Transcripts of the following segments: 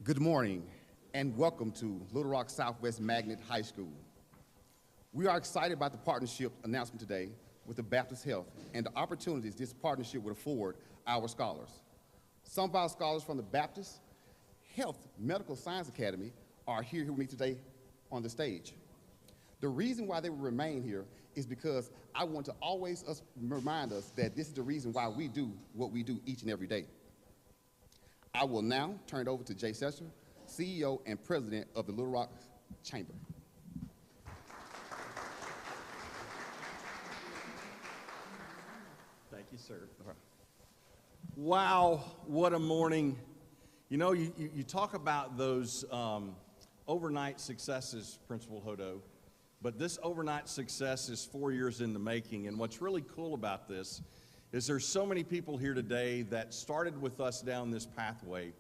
Good morning and welcome to Little Rock Southwest Magnet High School. We are excited about the partnership announcement today with the Baptist Health and the opportunities this partnership would afford our scholars. Some of our scholars from the Baptist Health Medical Science Academy are here with me today on the stage. The reason why they will remain here is because I want to always remind us that this is the reason why we do what we do each and every day. I will now turn it over to Jay Sesser, CEO and President of the Little Rock Chamber. Thank you, sir. Wow, what a morning. You know, you talk about those overnight successes, Principal Hodo, but this overnight success is 4 years in the making, and what's really cool about this is there's so many people here today that started with us down this pathway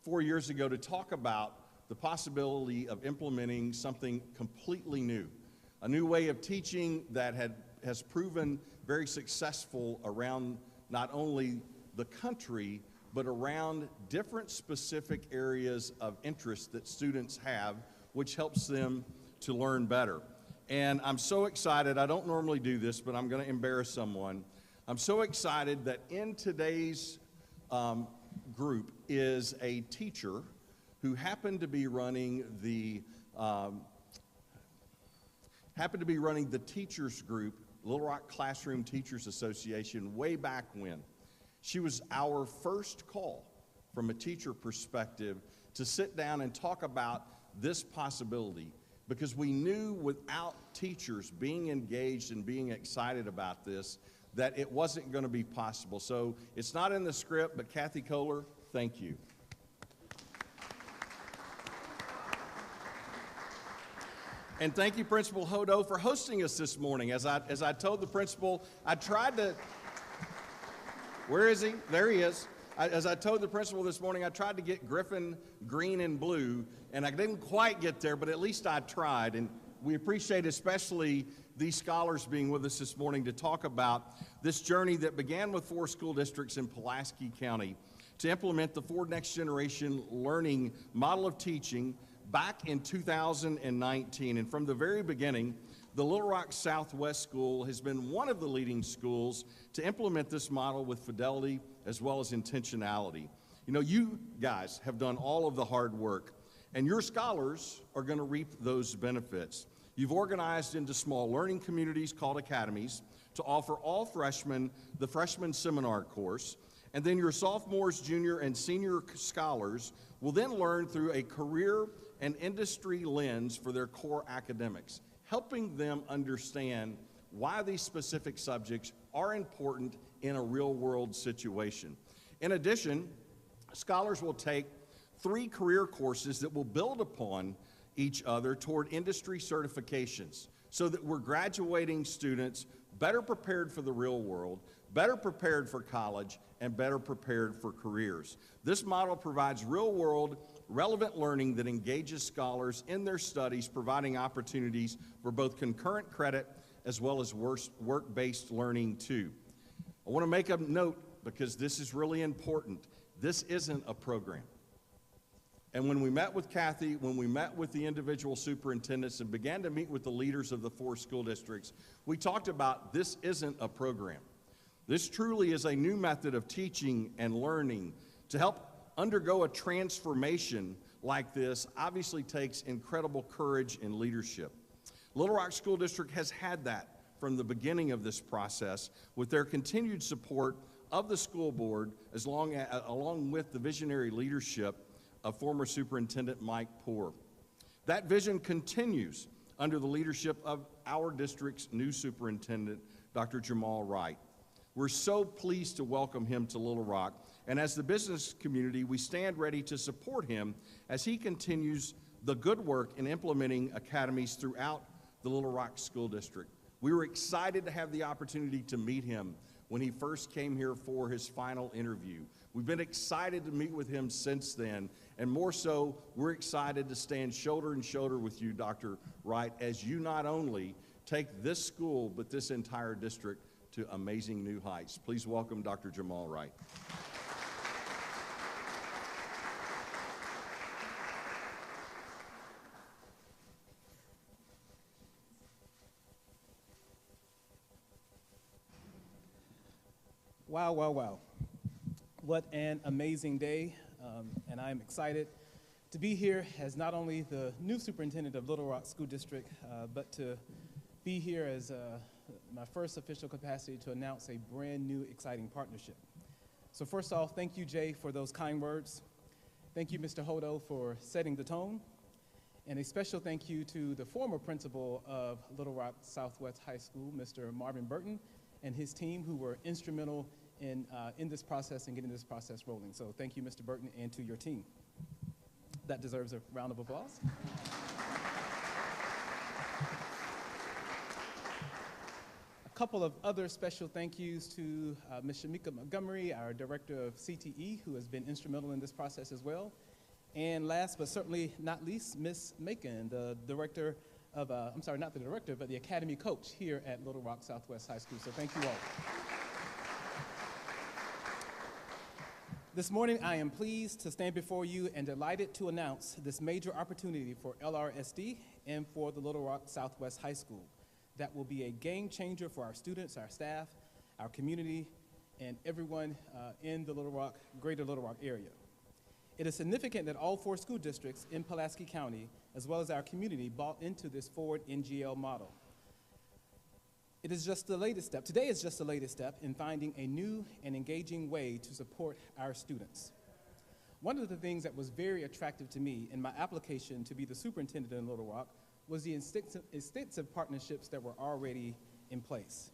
4 years ago to talk about the possibility of implementing something completely new, a new way of teaching that has proven very successful around not only the country, but around different specific areas of interest that students have, which helps them to learn better. And I'm so excited, I don't normally do this, but I'm gonna embarrass someone. I'm so excited that in today's group is a teacher who happened to be running the teachers group, Little Rock Classroom Teachers Association, way back when. She was our first call from a teacher perspective to sit down and talk about this possibility, because we knew without teachers being engaged and being excited about this, that it wasn't going to be possible. So it's not in the script, but Kathy Kohler, thank you. And thank you, Principal Hodo, for hosting us this morning. As I told the principal, I tried to, where is he? There he is. As I told the principal this morning, I tried to get Griffin green and blue, and I didn't quite get there, but at least I tried. And we appreciate especially these scholars being with us this morning to talk about this journey that began with 4 school districts in Pulaski County to implement the 4 Next Generation Learning model of teaching back in 2019. And from the very beginning, the Little Rock Southwest School has been one of the leading schools to implement this model with fidelity as well as intentionality. You know, you guys have done all of the hard work, and your scholars are going to reap those benefits. You've organized into small learning communities called Academies to offer all freshmen the freshman seminar course, and then your sophomores, junior, and senior scholars will then learn through a career and industry lens for their core academics, helping them understand why these specific subjects are important in a real-world situation. In addition, scholars will take 3 career courses that will build upon each other toward industry certifications, so that we're graduating students better prepared for the real world, better prepared for college, and better prepared for careers. This model provides real-world, relevant learning that engages scholars in their studies, providing opportunities for both concurrent credit as well as work-based learning too. I want to make a note, because this is really important. This isn't a program. And when we met with Kathy, when we met with the individual superintendents and began to meet with the leaders of the 4 school districts, we talked about this isn't a program. This truly is a new method of teaching and learning. To help undergo a transformation like this obviously takes incredible courage and leadership. Little Rock School District has had that from the beginning of this process, with their continued support of the school board along with the visionary leadership of former Superintendent Mike Poore. That vision continues under the leadership of our district's new superintendent, Dr. Jamal Wright. We're so pleased to welcome him to Little Rock, and as the business community, we stand ready to support him as he continues the good work in implementing academies throughout the Little Rock School District. We were excited to have the opportunity to meet him when he first came here for his final interview. We've been excited to meet with him since then, and more so, we're excited to stand shoulder to shoulder with you, Dr. Wright, as you not only take this school, but this entire district to amazing new heights. Please welcome Dr. Jamal Wright. Wow, wow, wow. What an amazing day, and I'm excited to be here as not only the new superintendent of Little Rock School District, but to be here as my first official capacity to announce a brand new exciting partnership. So first off, thank you, Jay, for those kind words. Thank you, Mr. Hodo, for setting the tone. And a special thank you to the former principal of Little Rock Southwest High School, Mr. Marvin Burton, and his team who were instrumental in this process and getting this process rolling. So thank you, Mr. Burton, and to your team. That deserves a round of applause. A couple of other special thank yous to Ms. Shamika Montgomery, our director of CTE, who has been instrumental in this process as well. And last but certainly not least, Ms. Macon, the director of, I'm sorry, not the director, but the Academy coach here at Little Rock Southwest High School. So thank you all. This morning, I am pleased to stand before you and delighted to announce this major opportunity for LRSD and for the Little Rock Southwest High School that will be a game changer for our students, our staff, our community, and everyone in the greater Little Rock area. It is significant that all 4 school districts in Pulaski County, as well as our community, bought into this forward NGL model. It is just the latest step. Today is just the latest step in finding a new and engaging way to support our students. One of the things that was very attractive to me in my application to be the superintendent in Little Rock was the extensive partnerships that were already in place.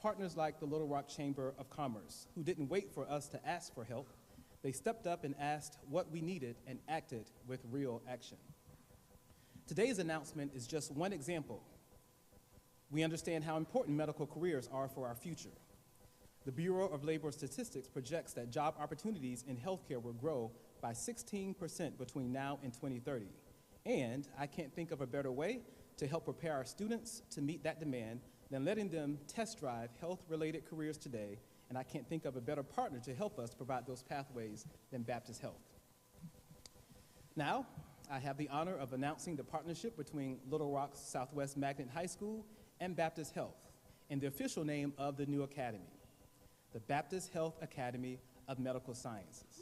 Partners like the Little Rock Chamber of Commerce, who didn't wait for us to ask for help. They stepped up and asked what we needed and acted with real action. Today's announcement is just one example. We understand how important medical careers are for our future. The Bureau of Labor Statistics projects that job opportunities in healthcare will grow by 16% between now and 2030. And I can't think of a better way to help prepare our students to meet that demand than letting them test drive health-related careers today. And I can't think of a better partner to help us provide those pathways than Baptist Health. Now, I have the honor of announcing the partnership between Little Rock Southwest Magnet High School and Baptist Health, and the official name of the new academy, the Baptist Health Academy of Medical Sciences.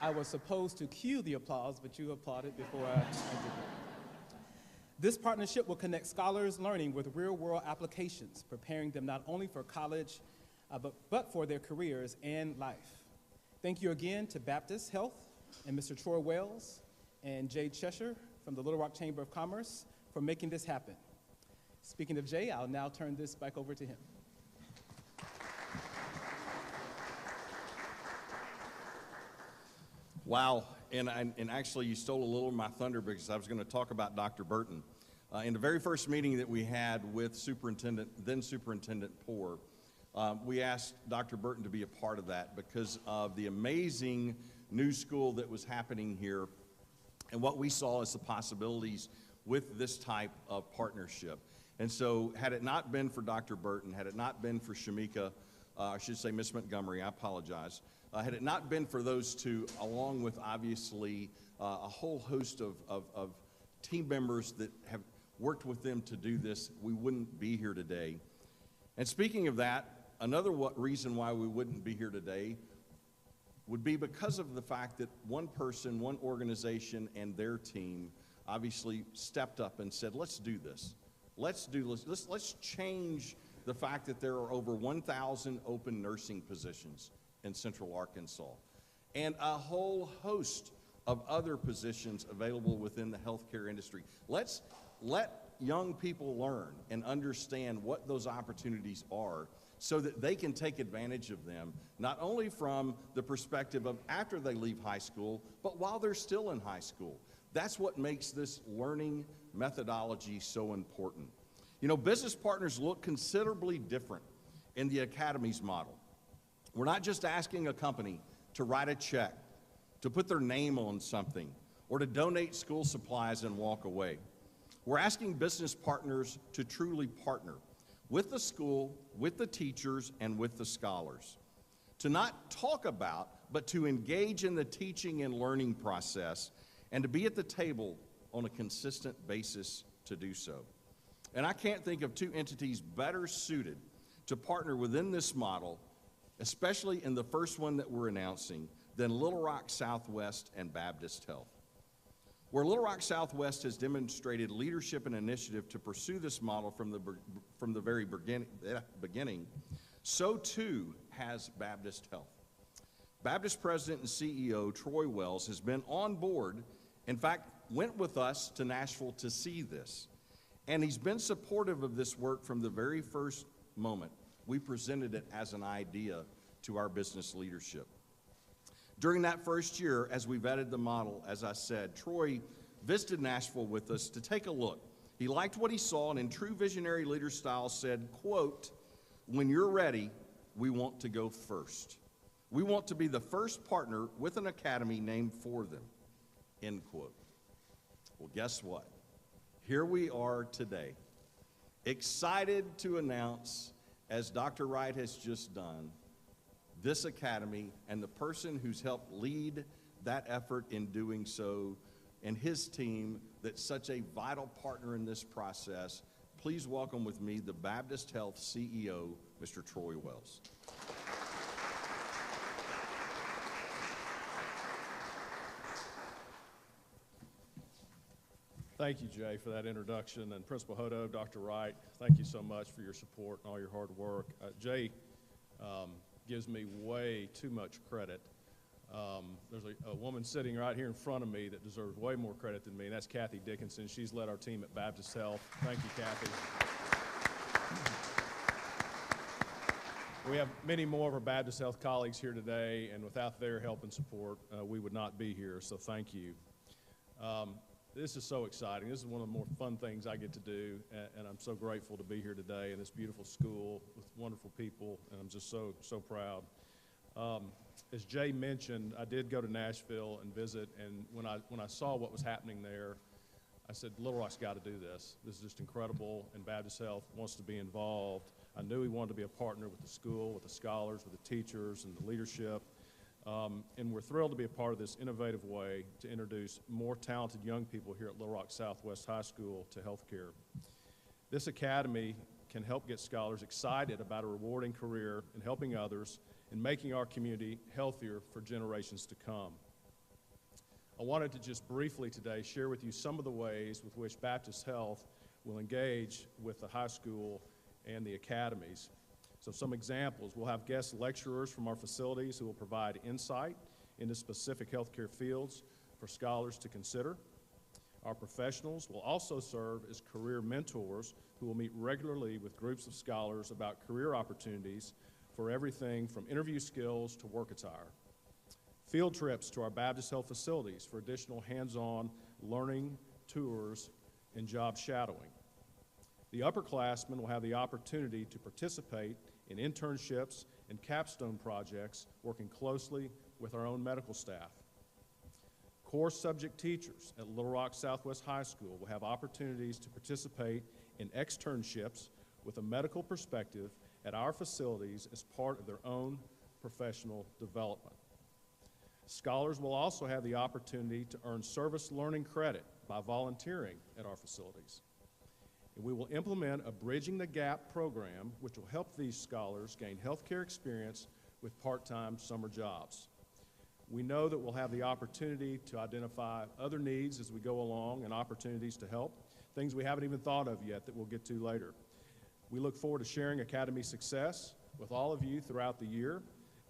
I was supposed to cue the applause, but you applauded before I did that. This partnership will connect scholars learning with real-world applications, preparing them not only for college, but for their careers and life. Thank you again to Baptist Health and Mr. Troy Wells and Jay Cheshire from the Little Rock Chamber of Commerce for making this happen. Speaking of Jay, I'll now turn this back over to him. Wow, and actually you stole a little of my thunder because I was going to talk about Dr. Burton. In the very first meeting that we had with then Superintendent Poore, we asked Dr. Burton to be a part of that because of the amazing new school that was happening here and what we saw as the possibilities with this type of partnership. And so had it not been for Dr. Burton, had it not been for Shamika, I should say Ms. Montgomery, I apologize, had it not been for those two, along with obviously a whole host of team members that have worked with them to do this, we wouldn't be here today. And speaking of that, another reason why we wouldn't be here today would be because of the fact that one person, one organization, and their team obviously stepped up and said, let's do this. Let's change the fact that there are over 1,000 open nursing positions in Central Arkansas and a whole host of other positions available within the healthcare industry. Let's let young people learn and understand what those opportunities are so that they can take advantage of them, not only from the perspective of after they leave high school, but while they're still in high school. That's what makes this learning methodology so important. You know, business partners look considerably different in the Academies model. We're not just asking a company to write a check, to put their name on something, or to donate school supplies and walk away. We're asking business partners to truly partner with the school, with the teachers, and with the scholars. To not talk about, but to engage in the teaching and learning process, and to be at the table on a consistent basis to do so. And I can't think of two entities better suited to partner within this model, especially in the first one that we're announcing, than Little Rock Southwest and Baptist Health. Where Little Rock Southwest has demonstrated leadership and initiative to pursue this model from the very beginning, so too has Baptist Health. Baptist President and CEO Troy Wells has been on board, in fact, went with us to Nashville to see this. And he's been supportive of this work from the very first moment we presented it as an idea to our business leadership. During that first year, as we vetted the model, as I said, Troy visited Nashville with us to take a look. He liked what he saw and in true visionary leader style said, quote, "When you're ready, we want to go first. We want to be the first partner with an academy named for them," end quote. Well, guess what? Here we are today, excited to announce, as Dr. Wright has just done, this academy and the person who's helped lead that effort in doing so and his team that's such a vital partner in this process. Please welcome with me the Baptist Health CEO, Mr. Troy Wells. Thank you, Jay, for that introduction, and Principal Hodo, Dr. Wright, thank you so much for your support and all your hard work. Jay gives me way too much credit. There's a woman sitting right here in front of me that deserves way more credit than me, and that's Kathy Dickinson. She's led our team at Baptist Health. Thank you, Kathy. We have many more of our Baptist Health colleagues here today, and without their help and support, we would not be here, so thank you. This is so exciting. This is one of the more fun things I get to do, and I'm so grateful to be here today in this beautiful school with wonderful people, and I'm just so proud. As Jay mentioned, I did go to Nashville and visit, and when I saw what was happening there, I said, Little Rock's got to do this. This is just incredible, and Baptist Health wants to be involved. I knew he wanted to be a partner with the school, with the scholars, with the teachers, and the leadership. And we're thrilled to be a part of this innovative way to introduce more talented young people here at Little Rock Southwest High School to healthcare. This academy can help get scholars excited about a rewarding career in helping others and making our community healthier for generations to come. I wanted to just briefly today share with you some of the ways with which Baptist Health will engage with the high school and the academies. So some examples, we'll have guest lecturers from our facilities who will provide insight into specific healthcare fields for scholars to consider. Our professionals will also serve as career mentors who will meet regularly with groups of scholars about career opportunities for everything from interview skills to work attire. Field trips to our Baptist Health facilities for additional hands-on learning, tours, and job shadowing. The upperclassmen will have the opportunity to participate in internships and capstone projects, working closely with our own medical staff. Core subject teachers at Little Rock Southwest High School will have opportunities to participate in externships with a medical perspective at our facilities as part of their own professional development. Scholars will also have the opportunity to earn service learning credit by volunteering at our facilities. And we will implement a Bridging the Gap program, which will help these scholars gain healthcare experience with part-time summer jobs. We know that we'll have the opportunity to identify other needs as we go along and opportunities to help, things we haven't even thought of yet that we'll get to later. We look forward to sharing Academy success with all of you throughout the year.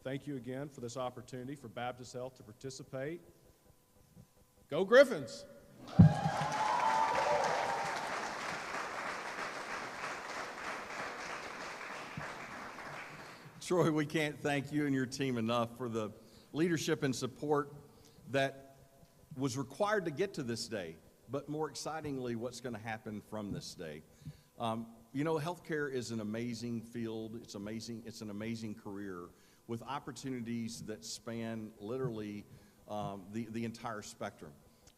Thank you again for this opportunity for Baptist Health to participate. Go Griffins! Troy, we can't thank you and your team enough for the leadership and support that was required to get to this day, but more excitingly, what's going to happen from this day. You know, healthcare is an amazing field. It's an amazing career with opportunities that span literally the entire spectrum.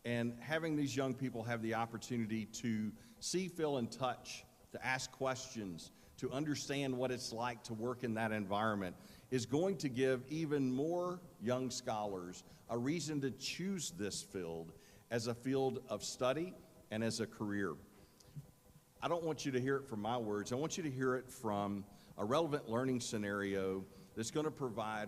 And having these young people have the opportunity to see, feel, and touch, to ask questions, to understand what it's like to work in that environment is going to give even more young scholars a reason to choose this field as a field of study and as a career. I don't want you to hear it from my words. I want you to hear it from a relevant learning scenario that's going to provide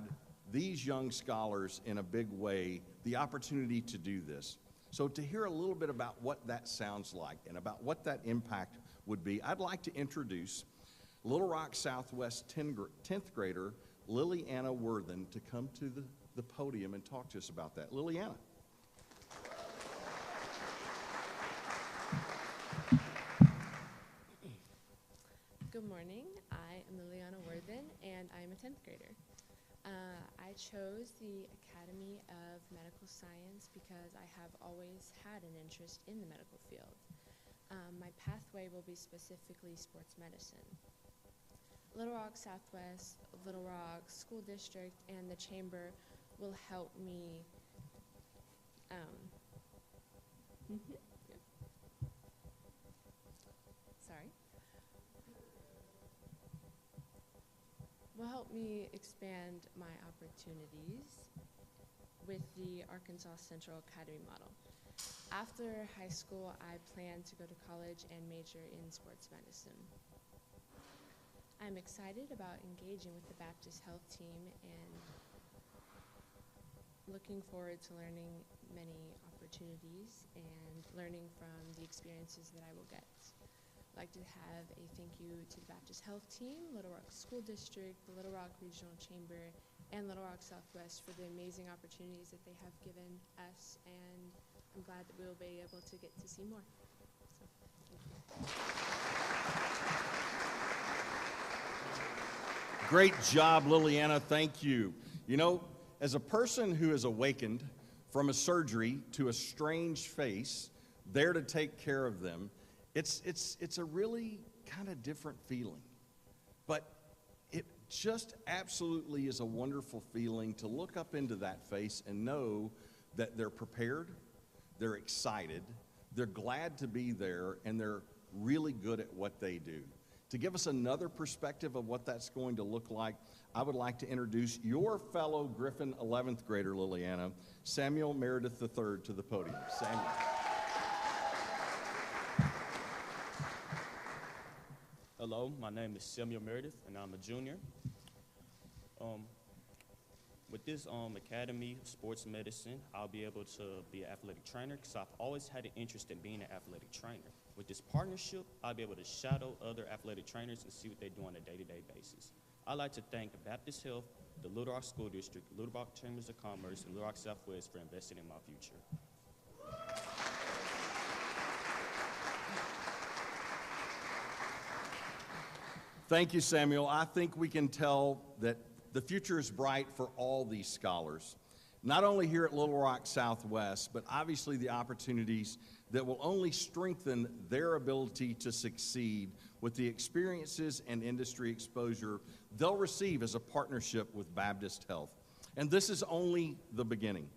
these young scholars in a big way the opportunity to do this. So to hear a little bit about what that sounds like and about what that impact would be, I'd like to introduce Little Rock Southwest 10th grader Liliana Worthen to come to the podium and talk to us about that. Liliana. Good morning. I am Liliana Worthen, and I am a 10th grader. I chose the Academy of Medical Science because I have always had an interest in the medical field. My pathway will be specifically sports medicine. Little Rock Southwest, Little Rock School District, and the Chamber will help me will help me expand my opportunities with the Arkansas Central Academy model. After high school, I plan to go to college and major in sports medicine. I'm excited about engaging with the Baptist Health team and looking forward to learning many opportunities and learning from the experiences that I will get. I'd like to have a thank you to the Baptist Health team, Little Rock School District, the Little Rock Regional Chamber, and Little Rock Southwest for the amazing opportunities that they have given us, and I'm glad that we will be able to get to see more. So, thank you. Great job, Liliana. Thank you. You know, as a person who is awakened from a surgery to a strange face, there to take care of them, it's a really kind of different feeling. But it just absolutely is a wonderful feeling to look up into that face and know that they're prepared, they're excited, they're glad to be there, and they're really good at what they do. To give us another perspective of what that's going to look like, I would like to introduce your fellow Griffin 11th grader, Liliana, Samuel Meredith III, to the podium. Samuel. Hello, my name is Samuel Meredith, and I'm a junior. With this Academy of Sports Medicine, I'll be able to be an athletic trainer because I've always had an interest in being an athletic trainer. With this partnership, I'll be able to shadow other athletic trainers and see what they do on a day-to-day basis. I'd like to thank Baptist Health, the Little Rock School District, Little Rock Chambers of Commerce, and Little Rock Southwest for investing in my future. Thank you, Samuel. I think we can tell that the future is bright for all these scholars, not only here at Little Rock Southwest, but obviously the opportunities that will only strengthen their ability to succeed with the experiences and industry exposure they'll receive as a partnership with Baptist Health. And this is only the beginning.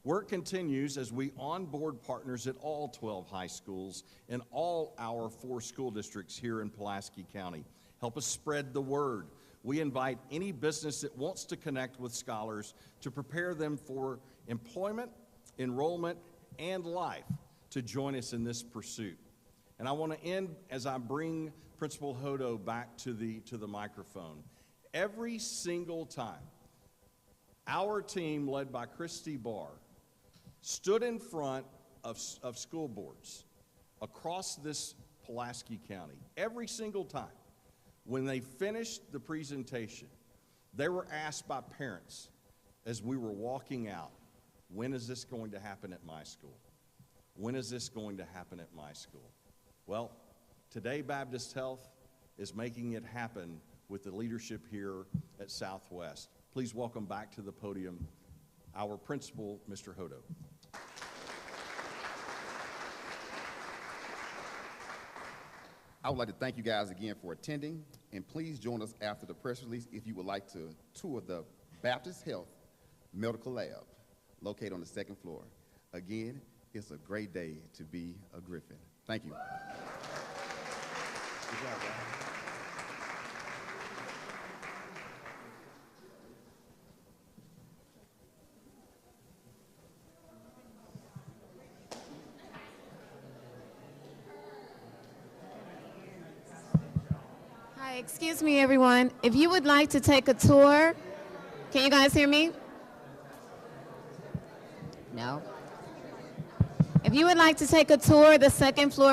Work continues as we onboard partners at all 12 high schools and all our 4 school districts here in Pulaski County. Help us spread the word. We invite any business that wants to connect with scholars to prepare them for employment, enrollment, and life to join us in this pursuit. And I want to end as I bring Principal Hodo back to the microphone. Every single time, our team, led by Christy Barr, stood in front of school boards across this Pulaski County, every single time, when they finished the presentation, they were asked by parents as we were walking out, when is this going to happen at my school? When is this going to happen at my school? Well, today Baptist Health is making it happen with the leadership here at Southwest. Please welcome back to the podium our principal, Mr. Hodo. I would like to thank you guys again for attending, and please join us after the press release if you would like to tour the Baptist Health Medical Lab located on the 2nd floor. Again, it's a great day to be a Griffin. Thank you. Good job, guys. Hi, excuse me, everyone. If you would like to take a tour, can you guys hear me? No. If you would like to take a tour, the second floor